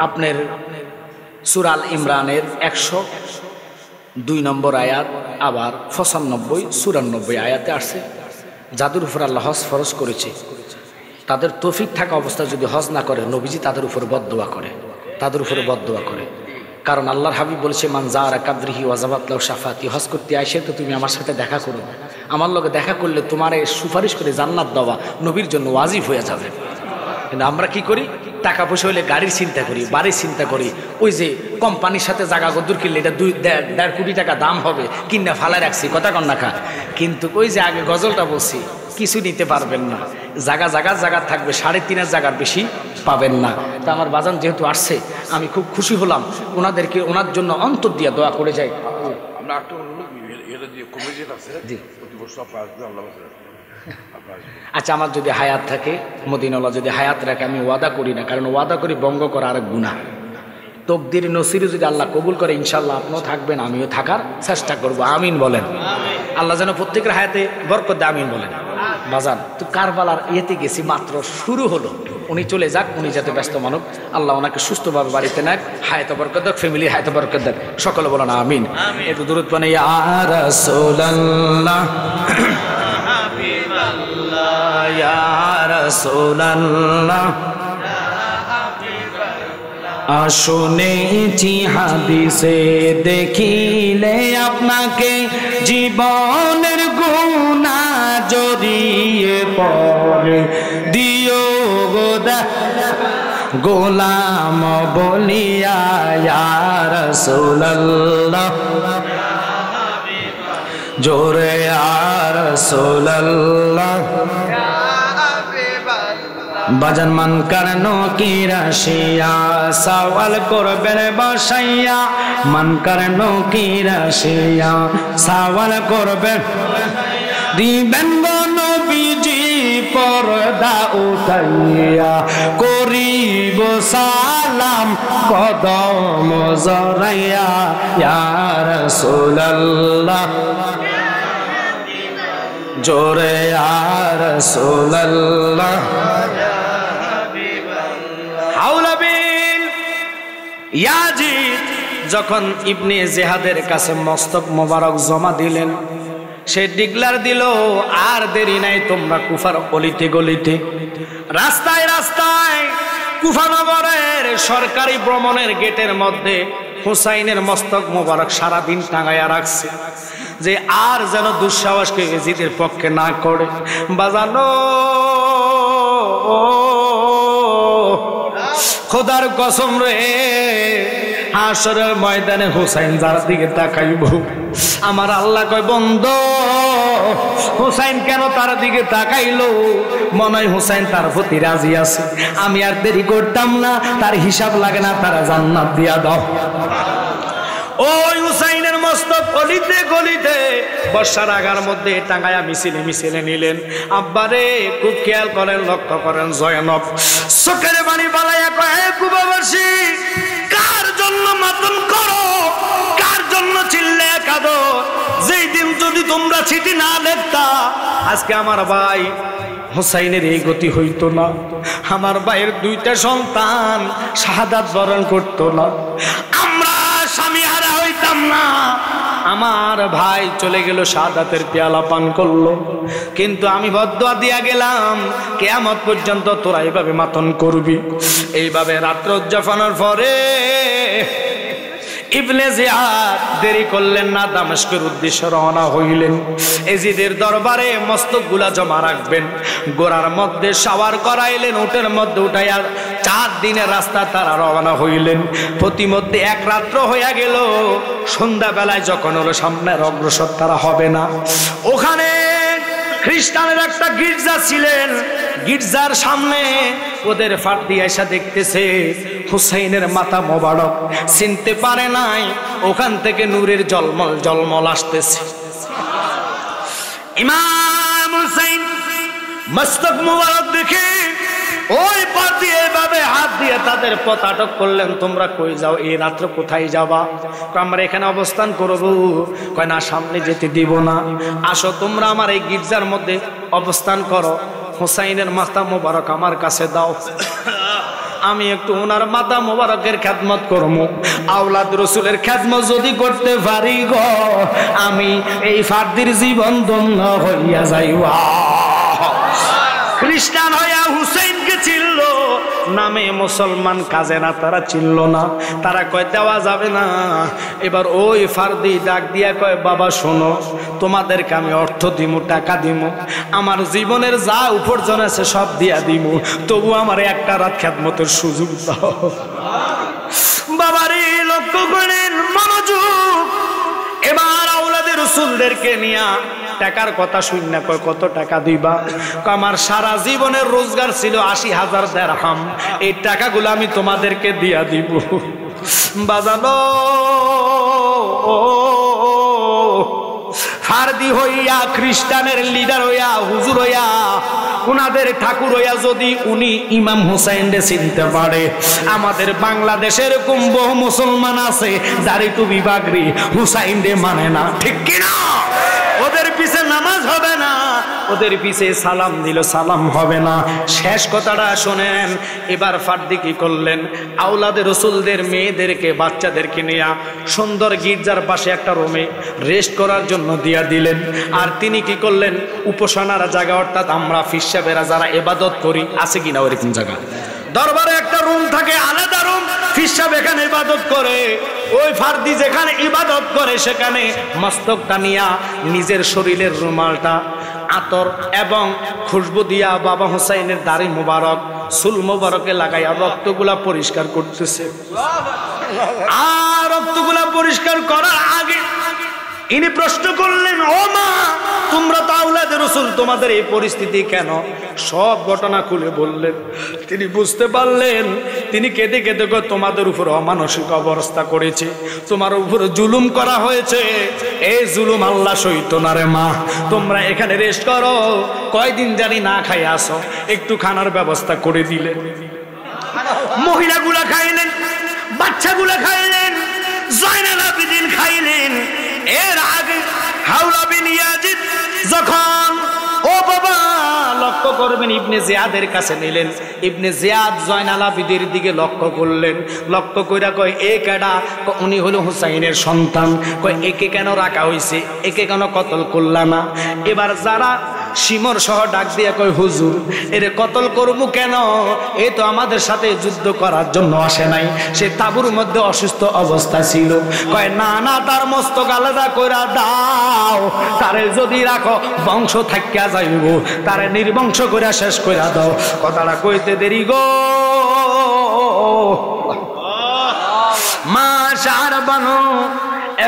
আপনার সূরা আল ইমরানের 102 নম্বর আয়াত, আবার 95, 94 আয়াতে আসছে, যাদের উপর আল্লাহ হজ ফরজ করেছে, তাদের তৌফিক থাকা অবস্থা যদি হজ না করে, নবীজি তাদের উপর বদদোয়া করে, তাদের উপরে বদদোয়া করে। কারণ আল্লাহর হাবিব বলেছে, মান যারা কাবরিহি ওয়াজাবাত লাহু শাফাতি, হজ করতে আইসে তো তুমি আমার সাথে দেখা করো, আমার লগে দেখা করলে তোমার সুপারিশ করে জান্নাত দেওয়া নবীর জন্য ওয়াজিব হয়ে যাবে। কিন্তু আমরা কি করি? টাকা পয়সা হলে গাড়ির চিন্তা করি, বাড়ির চিন্তা করি, ওই যে কোম্পানির সাথে জায়গা গদ্দুর কিনলে এটা 2.5 কোটি টাকা দাম হবে, কিনা ফালাই রাখছি। কথা কন না খা। কিন্তু ওই যে আগে গজলটা বলছি, কিছু নিতে পারবেন না, জায়গা থাকবে, 3.5 জায়গার বেশি পাবেন না। তা আমার বাজান যেহেতু আসছে, আমি খুব খুশি হলাম, ওনাদেরকে ওনার জন্য অন্তর দিয়ে দোয়া করে যাই। আচ্ছা, আমার যদি হায়াত থাকে, মদিনাওয়ালা যদি হায়াত রাখে, আমি ওয়াদা করি না, কারণ ওয়াদা করি ভঙ্গ করা আর গুনাহ। তকদির নসিরে যদি আল্লাহ কবুল করে, ইনশাল্লাহ আপনিও থাকবেন, আমিও থাকার চেষ্টা করব। আমিন বলেন। আল্লাহ যেন প্রত্যেকের হায়াতে বরকত দেয়। আমিন বলেন। বাজান তো কারবালার ইয়েতে গেছি, মাত্র শুরু হলো, উনি চলে যাক, উনি যাতে ব্যস্ত মানুষ, আল্লাহ ওনাকে সুস্থভাবে বাড়িতে নেক, হায়াতে বরকত দেখ, ফ্যামিলি হায়াতে বরকত দেখ। সকলে বলেন আমিন। একটু দরুদ পানি। ইয়া রাসূলুল্লাহ, ইয়া রাসূলুল্লাহ, শুনেছি হাদিসে দেখিলে আপনাকে জীবনের গুনাহ জড়িয়ে পড়ে দিও গোদা গোলাম বলিয়া ইয়া রাসূলুল্লাহ জোরে ইয়া রাসূলুল্লাহ বাজান মান কারনো কি রাশিয়া সওয়াল করবেন বসাইয়া মান কারনো কি রাশিয়া সওয়াল করবেন দিবেন নবীজি পর্দা উঠাইয়া করিব সালাম কদম জড়াইয়া ইয়া রাসূলুল্লাহ জোরে ইয়া রাসূলুল্লাহ ইয়াজিদ যখন ইবনে জিহাদের কাছে মস্তক মোবারক জমা দিলেন, সে ডিক্লার দিল আর দেরি নাই, তোমরা কুফার অলিতে গলিতে রাস্তায় রাস্তায় কুফা নগরের সরকারি ভ্রমণের গেটের মধ্যে হুসাইনের মস্তক মোবারক সারাদিন টাঙাইয়া রাখছে, যে আর যেন দুঃসাহসকে ইয়াজিদের পক্ষে না করে। বাজানো খোদার কসম রে, হাসরের ময়দানে হুসাইন যার দিকে তাকাইব, আমার আল্লাহ কয় বন্ধু হুসাইন কেন তার দিকে তাকাইলো? মনে হয় হুসাইন তার প্রতি রাজি আছে, আমি আর দেরি করতাম না, তার হিসাব লাগে না, তারা জান্নাত দিয়া দাও। ওই হুসাইনের মস্তক অলিতে গলিতে বর্ষার আগার মধ্যে টাঙ্গায়া মিছিলে মিছিলে নিলেন। আব্বারে খুব খেয়াল করেন, লক্ষ্য করেন, জয়নব চোখের পানি বালাইয়া কয়, হে কুবাবাসী, কার জন্য মাতম করো, কার জন্য চিল্লে কাঁদো? যেই দিন যদি তোমরা চিঠি না লিখতা, আজকে আমার ভাই হুসাইনের এই গতি হইতো না, আমার ভাইয়ের দুইটা সন্তান শাহাদাত বরণ করতো না, আমরা স্বামী হারা হইতাম না, আমার ভাই চলে গেল শাহাদাতের পেয়ালা পান করলো। কিন্তু আমি বদদুয়া দিয়া গেলাম, কিয়ামত পর্যন্ত তোরা এইভাবে মাতন করবি। এইভাবে রাত্র উদযাপনের পরে ইবনে জিয়াদ দেরি করলেন না, দামেস্কের উদ্দেশ্যে রওনা হইলেন। এজিদের দরবারে মস্তকগুলা জমা রাখবেন, গোড়ার মধ্যে সাওয়ার করাইলেন, উটের মধ্যে উঠাইয়া 4 দিনের রাস্তা তারা রওনা হইলেন। প্রতিমধ্যে এক রাত্র হইয়া গেল, সন্ধ্যাবেলায় যখন হলো সামনের অগ্রসর তারা হবে না, ওখানে খ্রিস্টানের একটা গির্জা ছিলেন, গির্জার সামনে ওদের ফার্দি এসে দেখতেছে হুসাইনের মাথা মোবারক, চিনতে পারে নাই, ওখান থেকে নূরের জলমল জলমল আসতেছে। ইমাম হুসাইন মস্তক মোবারক দেখে ওই ফার্দি এভাবে হাত দিয়ে তাদের পথ আটক করলেন। তোমরা কই যাও, এই রাত্রে কোথায় যাবা? আমরা এখানে অবস্থান করবো। কয় না, সামনে যেতে দিব না, আসো তোমরা আমার এই গির্জার মধ্যে অবস্থান করো, হুসাইনের মাথা মোবারক আমার কাছে দাও, আমি একটু ওনার মাথা মোবারকের খেদমত করবো। আওলাদ রসুলের খেদমত যদি করতে পারি গো, আমি এই ফার্দির জীবন ধন্য হইয়া যাইবা। খ্রিস্টান হইয়া হুসাইনকে চিনল, নামে মুসলমান, কাজে না তারা চিনল না। তারা কয় দেওয়া যাবে না। এবার ওই ফার্দি ডাক দিয়া কয়, বাবা শোনো, তোমাদেরকে আমি অর্থ দিমু, টাকা দিমু, আমার জীবনের যা উপার্জন আছে সব দিয়া দিমু, তবু আমার একটা রাত খেদমতের সুযোগ দাও। বাবারে লক্ষ্য করেন, মনোযোগ। এবার আওলাদের রসুলদেরকে নিয়া টাকার কথা শুননা, কয় কত টাকা দিবা? আমার সারা জীবনের রোজগার ছিল 80,000 দিরহাম, এই টাকাগুলো আমি তোমাদেরকে দিয়া দিব। বাজানো ফার্দি হইয়া, খ্রিস্টানের লিডার হইয়া, হুজুর হইয়া, উনাদের ঠাকুর হইয়া যদি উনি ইমাম হুসাইন রে চিনতে পারে, আমাদের বাংলাদেশে এরকম বহু মুসলমান আছে দাড়ি টুপি বাগরি হুসাইন রে মানে না, ঠিক কিনা? ওদের পিছে নামাজ হবে না, ওদের পিছে সালাম দিল সালাম হবে না। শেষ কথাটা শোনেন। এবার ফার্দি কি করলেন? আওলাদে রসুলদের মেয়েদেরকে, বাচ্চাদেরকে নিয়ে সুন্দর গির্জার পাশে একটা রুমে রেস্ট করার জন্য দিয়া দিলেন। আর তিনি কি করলেন? উপাসনার জায়গা, অর্থাৎ আমরা ফিরসাবেরা যারা ইবাদত করি, আছে কিনা ওরকম জায়গা, দরবারে একটা রুম থাকে, আলাদা রুম। পীর সাহেব এখানে ইবাদত করে, ওই ফার্দি যেখানে ইবাদত করে সেখানে মস্তকটা নিয়া নিজের শরীরের রুমালটা আতর এবং খুশবু দিয়া বাবা হুসাইনের দাড়ি মুবারক চুল মুবারকে লাগাইয়া রক্তগুলা পরিষ্কার করতেছে। আর রক্তগুলা পরিষ্কার করার আগে ইনি প্রশ্ন করলেন, ও মা, তোমরা তো আওলাদে রাসূল, তোমাদের এই পরিস্থিতি কেন? সব ঘটনা খুলে বললেন। তিনি বুঝতে পারলেন, তিনি কেঁদে কেঁদে তোমাদের উপর অমানসিক অবস্থা করেছে, তোমার উপর জুলুম করা হয়েছে, এই জুলুম আল্লাহ সইত না রে মা, তোমরা এখানে রেস্ট করো, কয়দিন জানি না খাই আসো, একটু খানার ব্যবস্থা করে দিলেন। মহিলাগুলা খাইলেন, বাচ্চাগুলা খাইলেন, জয়নাল আবেদিন খাইলেন। এর আগে হাওলা বিন ইয়াজিদ যখন, ও বাবা লক্ষ্য করবেন, ইবনে জিয়াদের কাছে নিলেন। ইবনে জিয়াদ জয়নাল আবেদিনের দিকে লক্ষ্য করলেন, লক্ষ্য কইরা কয়, এ কেডা? উনি হলো হুসাইনের সন্তান। কয়, একে কেন রাখা হইছে, একে কেন কতল করলা না? এবার যারা শিমর সহ ডাক দিয়া কয়, হুজুর এরে কতল করবো কেন? এ তো আমাদের সাথে যুদ্ধ করার জন্য আসে নাই, সে তাঁবুর মধ্যে অসুস্থ অবস্থা ছিল। কয়, না না, তার মস্তক আলাদা কইরা দাও, তারে যদি রাখো বংশ থাকিয়া যাইব, তারে নির্বংশ কইরা শেষ কইরা দাও। কথাটা কইতে দেরি গো, মা শাহরবানু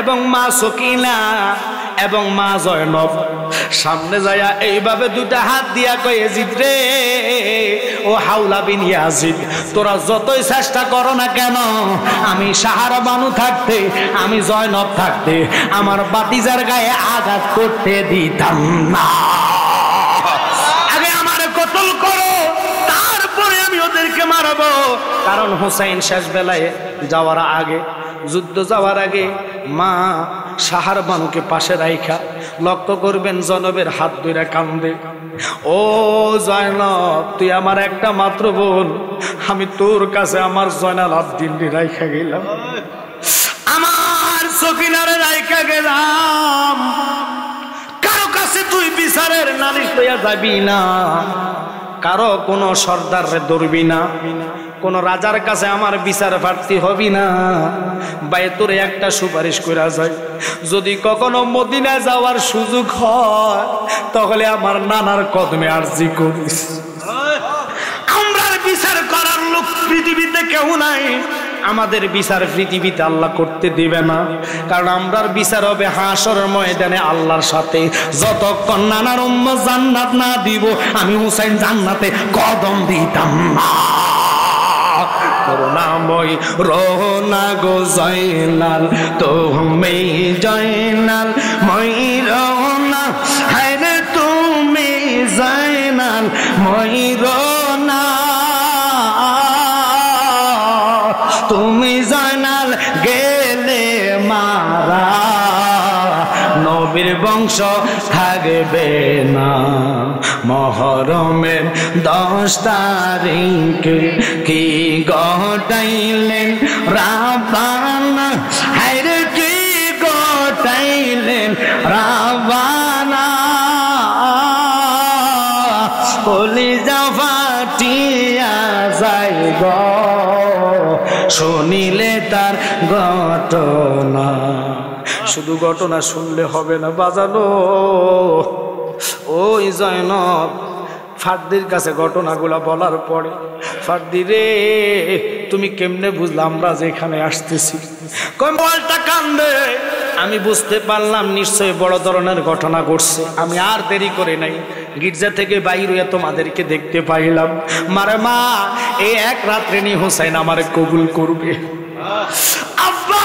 এবং মা সকিনা এবং মা জয়নব সামনে যায়া এইভাবে দুটা হাত দিয়া কয়, ইয়াজিদ রে, ও হাওলা বিন ইয়াজিদ, তোরা যতই চেষ্টা করো না কেন, আমি শাহরবানু থাকতে, আমি জয়নব থাকতে আমার বাতিজার গায়ে আঘাত করতে দিতাম না। আগে আমার কতল করো, তারপরে আমি ওদেরকে মারবো। কারণ হুসাইন শেষ বেলায় যাওয়ার আগে, যুদ্ধ যাওয়ার আগে মা শাহরবানুকে পাশে রাইখা লক্ষ্য করবেন, জয়নবের হাত ধরে কান্দে, ও জয়নব, তুই আমার একটা মাত্র বোন, আমি তোর কাছে আমার জয়নাল আবেদিন রাইখা গেলাম, আমার সকিনারে রাইখা গেলাম, কারো কাছে তুই বিচারের নালিশ লইয়া যাবি না, কারো কোনো সর্দারে ধরবি না, কোন রাজার কাছে আমার বিচার প্রার্থী হবি না। ভাই তোর একটা সুপারিশ করা যায়, যদি কখনো মদিনায় যাওয়ার সুযোগ হয় তাহলে আমার নানার কদমে আরজি করিস। আমরা বিচার করার লোক পৃথিবীতে কেউ নাই, আমাদের বিচার পৃথিবীতে আল্লাহ করতে দিবে না, কারণ আমরার বিচার হবে হাসরের ময়দানে আল্লাহর সাথে। যতক্ষণ নানার উম্মত জান্নাত না দিব, আমি হুসাইন জান্নাতে কদম দিতাম না। করুণাময় রোনা গো জয়নাল, তুমি জয়নাল মই রোনা, হায়রে তুমি জয়নাল মই রোনা, তুমি জয়নাল গেলে মারা, নবীর বংশ থাকবে না। মহরমের 10 তারিখে কি ঘটাইলেন রাব্বানা, হায়রে কি ঘটাইলেন রাব্বানা, কলিজা ফাটিয়া যায় গো শুনিলে তার ঘটনা। শুধু ঘটনা শুনলে হবে না বাজানো, ওই জয়নব ফার্দির কাছে ঘটনাগুলা বলার পরে, ফার্দি রে তুমি কেমনে বুঝলা আমরা যেখানে আসতেছি? কম্বলটা কান্দে, আমি বুঝতে পারলাম নিশ্চয়ই বড় ধরনের ঘটনা ঘটছে। আমি আর দেরি করে নাই, গির্জা থেকে বাইর হয়ে তোমাদেরকে দেখতে পাইলাম। মারে মা, এই এক রাত্রে নি হুসাইন আমারে কবুল করবে। আব্বা,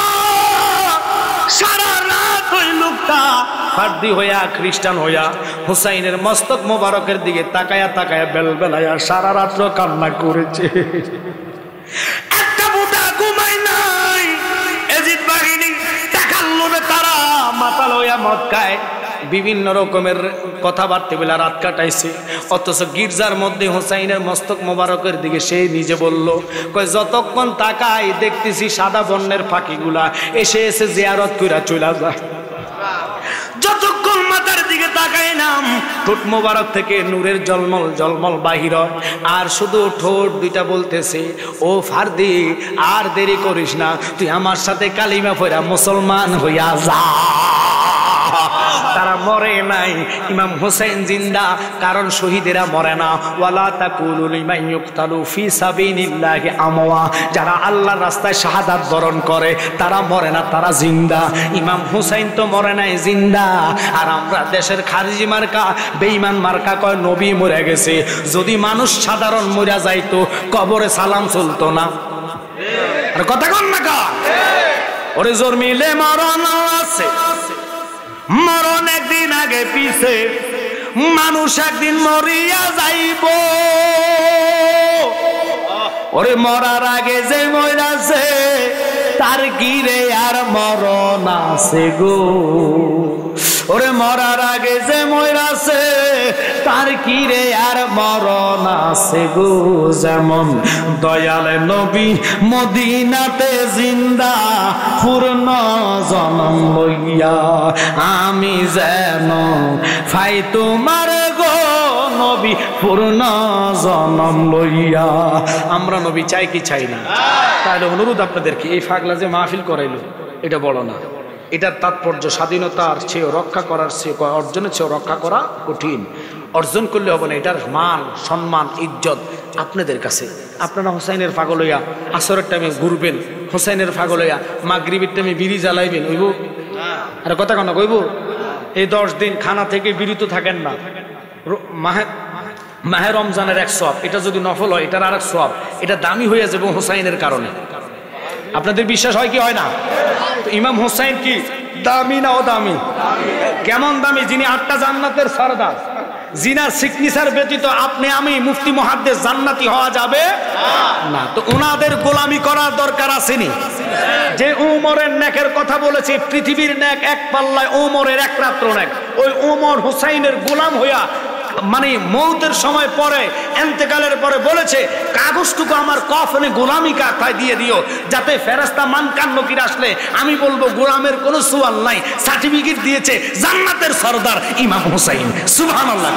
সারা রাত ওই লোকটা ফার্দি হইয়া খ্রিস্টান হইয়া হুসাইনের মস্তক মোবারকের দিকে তাকায়া তাকায়া বেলবেলায়া সারা রাত্র কান্না করেছে। একটা বুটা ঘুমাই নাই। এজিদ বাহিনী টাকার লোভে তারা মাতাল হইয়া মদ খায়, বিভিন্ন রকমের কথাবার্তা বলে রাত কাটাইছে। অথচ গির্জার মধ্যে হুসাইনের মস্তক মোবারকের দিকে সে নিজে বলল, কয় যতক্ষণ তাকাই দেখতেছি সাদা বর্ণের পাখিগুলা এসে এসে জিয়ারত কইরা চলে যায়। যতক্ষণ মাথার দিকে তাকাই নাম ঠোঁট মোবারক থেকে নূরের জলমল জলমল বাহির হয়, আর শুধু ঠোঁট দুইটা বলতেছে, ও ফারদি আর দেরি করিস না, তুই আমার সাথে কালিমা পড়া মুসলমান হইয়া যা। তারা মরে নাই, ইমাম হোসেন জিন্দা, কারণ শহীদেরা মরে না। ওয়ালা তাকুলু লিমান ইউকতালু ফি সাবিলিল্লাহি আমওয়া, যারা আল্লাহর রাস্তায় শাহাদাত বরণ করে তারা মরে না, তারা জিন্দা। ইমাম হোসেন তো মরে নাই, জিন্দা। আর আমরা দেশের খারিজি মার্কা বেঈমান মার্কা কয় নবী মরে গেছে। যদি মানুষ সাধারণ মরে যাইতো কবরে সালাম চলতো না। আর কথা কন না কা, ওরে জোর মিলে মরণ আছে, মরণ একদিন আগে পিছে, মানুষ একদিন মরিয়া যাইব। ওরে মরার আগে যে মরাছে তার গিরে আর মরণ আছে গো। ওরে মরার আগে যে মরাছে তার কিরে আর মরণ আছে গো। যেমন দয়াল নবী মদিনাতে জিন্দা, পূর্ণ জনম লইয়া আমি যেন ফাই তোমার গো নবী, পূর্ণ জনম লইয়া। আমরা নবী চাই কি চাই না? তাহলে অনুরোধ আপনাদেরকে, এই ফাগলা যে মাহফিল করাইল এটা বড় না, এটার তাৎপর্য স্বাধীনতার চেয়েও রক্ষা করার চেয়ে, অর্জনের চেয়েও রক্ষা করা কঠিন। অর্জন করলে হবে না, এটার মান সম্মান ইজ্জত আপনাদের কাছে। আপনারা হোসাইনের পাগল হইয়া আসরের টাইমে ঘুরবেন, হোসাইনের পাগল হইয়া মাগরিবের টাইমে বিড়ি জ্বালাইবেন, হইব? আর কথা কেন কইব? এই 10 দিন খানা থেকে বিরত থাকেন না। মাহে রমজানের এক সওয়াব, এটা যদি নফল হয় এটার আর এক সওয়াব, এটা দামি হয়ে যাবে হোসাইনের কারণে। আপনাদের বিশ্বাস হয় কি হয় না? তো ইমাম হোসাইন কি দামি না অদামি? কেমন দামি? যিনি 8টা জান্নাতের সরদার, জিনার সিগনেচার ব্যতীত আপনি আমি মুফতি মুহাদ্দিস জান্নাতি হওয়া যাবে না। তো ওনাদের গোলামি করার দরকার আসেনি? যে উমরের নেকের কথা বলেছে, পৃথিবীর নেক এক পাল্লায়, উমরের এক রাত্র নেক, ওই উমর হোসাইনের গোলাম হইয়া মানে মৌতের সময় পরে, এন্তেকালের পরে বলেছে, কাগজটুকু আমার কফনে গোলামি কাঠায় দিয়ে দিও, যাতে ফেরেশতা মানকান নকির আসলে আমি বলবো গোলামের কোনো সুয়াল নাই, সার্টিফিকেট দিয়েছে জান্নাতের সরদার ইমাম হুসাইন। সুবহানাল্লাহ।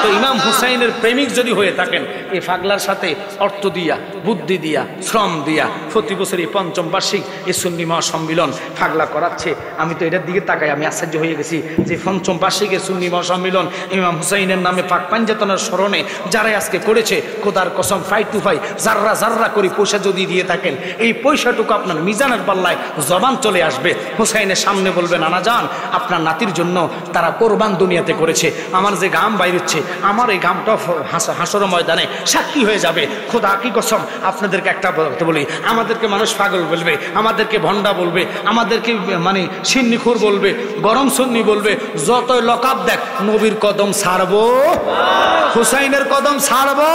তো ইমাম হুসাইনের প্রেমিক যদি হয়ে থাকেন, এই ফাগলার সাথে অর্থ দিয়া, বুদ্ধি দিয়া, শ্রম দিয়া প্রতি বছর এই 5ম বার্ষিক এই সুন্নি মহাসম্মিলন ফাগলা করাচ্ছে। আমি তো এটার দিকে তাকাই, আমি আশ্চর্য হয়ে গেছি যে 5ম বার্ষিকের সুন্নি মহাসম্মিলন ইমাম হুসাইনের নামে পাক পাঞ্জাতনার স্মরণে যারাই আজকে করেছে, খোদার কসম 5 to 5 জাররা জাররা করে পয়সা যদি দিয়ে থাকেন, এই পয়সাটুকু আপনার মিজানের পাল্লায় জবান চলে আসবে। হুসাইনের সামনে বলবেন, আনা যান আপনার নাতির জন্য তারা কোরবান দুনিয়াতে করেছে, আমার যে গাম বাইর হচ্ছে, আমার এই গামটা হাসর ময়দানে সাক্ষী হয়ে যাবে। খোদা কি কসম আপনাদেরকে একটা বলি, আমাদেরকে মানুষ পাগল বলবে, আমাদেরকে ভণ্ডা বলবে, আমাদেরকে মানে সিন্নিখুর বলবে, গরম সুন্নি বলবে, যতই লকাব দেখ, নবীর কদম ছাড়বো, হুসাইনের কদম ছাড়বো।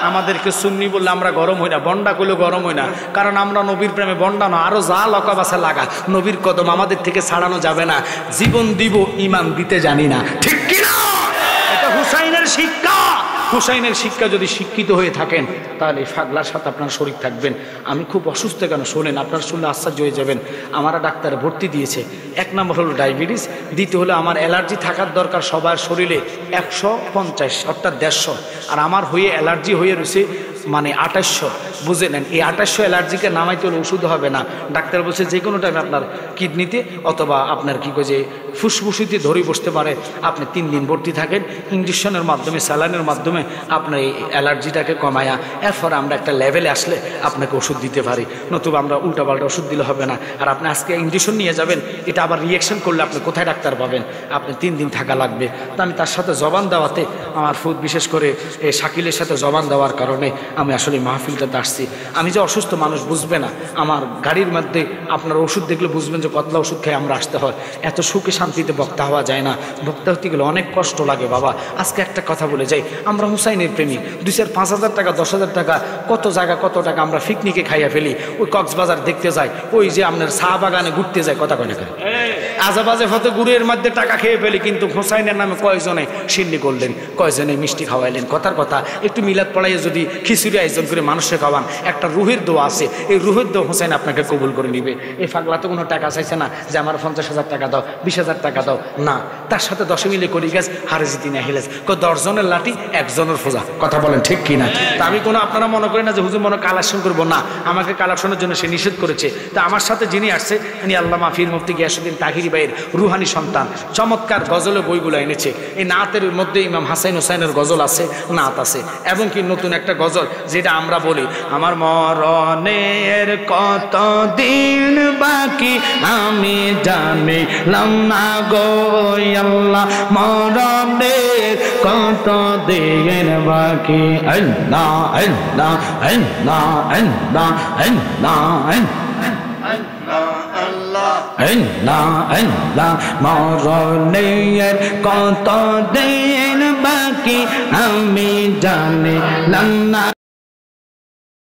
আমাদেরকে সুন্নি বললে আমরা গরম হই না, বন্ডা করলেও গরম হই না, কারণ আমরা নবীর প্রেমে বন্ডা না, আরো যা লকাব আছে লাগা, নবীর কদম আমাদের থেকে ছাড়ানো যাবে না। জীবন দিব, ইমান দিতে জানি না, ঠিক কিনা? এটা হুসাইনের শিক্ষা। হুসাইনের শিক্ষা যদি শিক্ষিত হয়ে থাকেন, তাহলে ফাগলার সাথে আপনার শরীক থাকবেন। আমি খুব অসুস্থ, কেন শোনেন, আপনার শুনলে আশ্চর্য হয়ে যাবেন। আমারা ডাক্তার ভর্তি দিয়েছে, 1 নম্বর হলো ডায়াবেটিস, দ্বিতীয় হলো আমার অ্যালার্জি থাকার দরকার সবার শরীরে 150 অর্থাৎ 150, আর আমার হয়ে অ্যালার্জি হয়ে রয়েছে মানে 2800। বুঝে নেন, এই 2800 অ্যালার্জিকে নামাইতে হলে ওষুধ হবে না। ডাক্তার বলছে যে কোনো টাইমে আপনার কিডনিতে অথবা আপনার কি যে ফুসফুসিতে ধরে বসতে পারে, আপনি 3 দিন ভর্তি থাকেন, ইঞ্জেকশনের মাধ্যমে, স্যালাইনের মাধ্যমে আপনার এই অ্যালার্জিটাকে কমায়া, এরপরে আমরা একটা লেভেলে আসলে আপনাকে ওষুধ দিতে পারি, নতুবা আমরা উল্টাপাল্টা ওষুধ দিলে হবে না। আর আপনি আজকে ইঞ্জেকশন নিয়ে যাবেন, এটা আবার রিয়াকশন করলে আপনি কোথায় ডাক্তার পাবেন? আপনি 3 দিন থাকা লাগবে। তো আমি তার সাথে জবান দেওয়াতে, আমার ফুড বিশেষ করে এই শাকিলের সাথে জবান দেওয়ার কারণে আমি আসলে মাহফিলটাতে আসছি। আমি যে অসুস্থ, মানুষ বুঝবে না, আমার গাড়ির মধ্যে আপনার ওষুধ দেখলে বুঝবেন যে কতলা ওষুধ খেয়ে আমরা আসতে হয়। এত সুখে শান্তিতে বক্তা হওয়া যায় না, বক্তা হতে গেলে অনেক কষ্ট লাগে বাবা। আজকে একটা কথা বলে যাই, আমরা হুসাইনের প্রেমী, 2-5 টাকা 10,000 টাকা কত জায়গা কত টাকা আমরা পিকনিকে খাইয়া ফেলি, ওই কক্সবাজার দেখতে যাই, ওই যে আপনার চা বাগানে ঘুরতে যাই, কথা কয় না, আজেবাজে ফতে গুড়ের মধ্যে টাকা খেয়ে ফেলি, কিন্তু হোসাইনের নামে কয়জনে সিন্নি করলেন, কয়জনে মিষ্টি খাওয়াইলেন। কথার কথা একটু মিলাদ পড়াইয়ে যদি খিচুড়ি আয়োজন করে মানুষকে খাওয়ান, একটা রুহের দোয়া আছে, এই রুহের দোয়া হোসাইন আপনাকে কবুল করে নিবে। এই পাগলা তো কোনো টাকা চাইছে না যে আমার 50,000 টাকা দাও, 20,000 টাকা দাও, না, তার সাথে 10 মিলে করি গেছ হারে জিতি না হিলেছ, 10 জনের লাঠি 1 জনের ফোজা। কথা বলেন ঠিক কিনা? তা আমি কোনো আপনারা মনে করি না যে হুজুর মনে কালেকশন করবো, না, আমাকে কালেকশনের জন্য সে নিষেধ করেছে। তা আমার সাথে যিনি আসছে ইনি আল্লামা পীর মুফতি গিয়াসউদ্দিন তাহিরি ভাইয়ের রুহানি সন্তান, চমৎকার গজলের বইগুলো এনেছে। এই নাতের মধ্যে ইমাম হাসান হুসাইনের গজল আছে, নাত আছে, এবং কি নতুন একটা গজল যেটা আমরা বলি, আমার মরণের কত দিন বাকি আমি জানিলাম না গো আল্লাহ, মরণের কত দিন বাকি, আল্লাহ আল্লাহ আল্লাহ আল্লাহ আল্লাহ আল্লাহ, মরণের কত দিন বাকি আমি জানিলাম না।